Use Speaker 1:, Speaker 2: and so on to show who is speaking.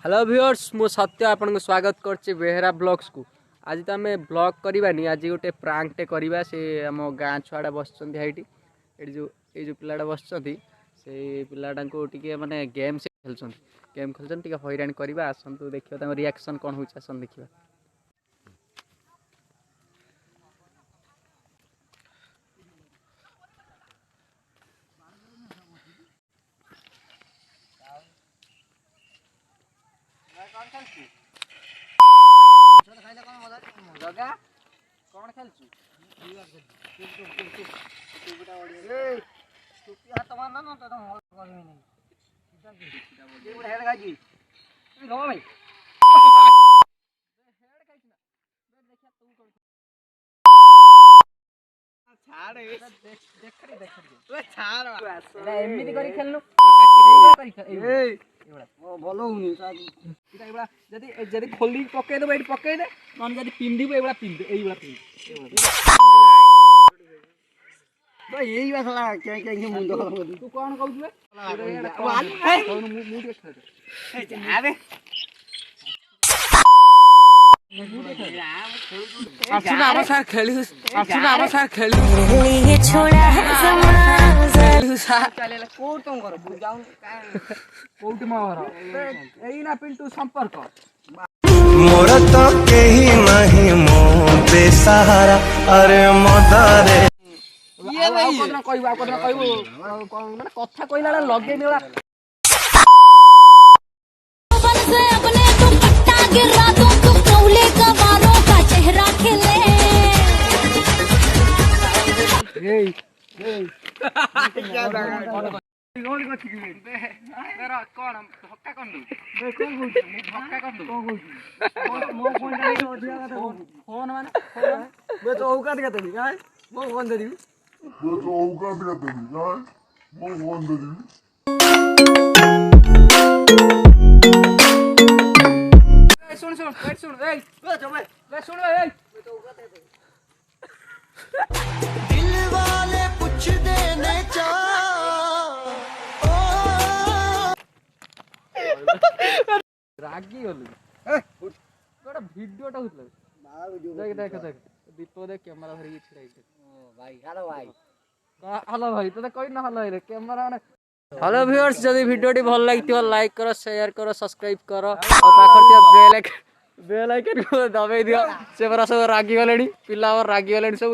Speaker 1: Hello viewers मु सत्य आपन को स्वागत करछि बेहरा ब्लॉग्स को। आज तो आम ब्लॉग करवानी आज गोटे प्रांकटे करवा से आम गाँ छुआड़ा बसचंती हाइटी ये जो पिलाटा बसचंती से पिलाटा को टिके माने गेम से खेलछन टिके हैरान करवा आसंतु देखियो तांको रिएक्शन कोन होछ आसन देखिबा। जगा कौन खेलछु हाथ मारना ना तो करमी नहीं बुढ़ा हेड गाजी रो भाई हेड खाइछ ना देखिया तू कर छाड़ देख तू छाड़ एमिति करी खेलनु एइबा करी ए भलो हुनी इटा एबा जदी खोली पके दे बैठ पके दे मन जदी पिंदी एबा पिंद एइबा पिंद भाई यही बात ला क्या मुंडो तू कौन कहू बे मु देख अरे अर्चना आमा सार खेली अर्चना आमा सार खेली ये छोड़ा है समाज चलेला कोट तुम करो जाऊं कोट मारो एई ना पिंटू संपर्क
Speaker 2: मोर तो केही नहीं मो बेसहारा अरे मदारे
Speaker 1: ये भाई कोन कहबो माने कथा कहला लगे नेला
Speaker 3: से अपने तुम पट्टा गिरा तुम कौले का बालों का चेहरा खिले
Speaker 1: क्या कौन को छी मेरा कोन धक्का कोन दू बे कोन बोल मु धक्का कोन दू मो फोन दे ओडिया का फोन माने बे तो औकात का तनी काय मो फोन दे सुन ए ले सुन ए
Speaker 2: दिल वाले पूछ देने चा
Speaker 1: रागी होली ए गोटा वीडियोटा होतले देख दीपो देख कैमरा धरि की छिराई ओ भाई हेलो भाई तो कोई ना हेलो रे कैमरा ने हेलो व्यूअर्स जदी वीडियोटी भल लागितो लाइक करो शेयर करो सब्सक्राइब करो और पाखर बेल आइकन को दबाई दियो से बरा सब रागी गलेनी पिला और रागी गलेनी सब।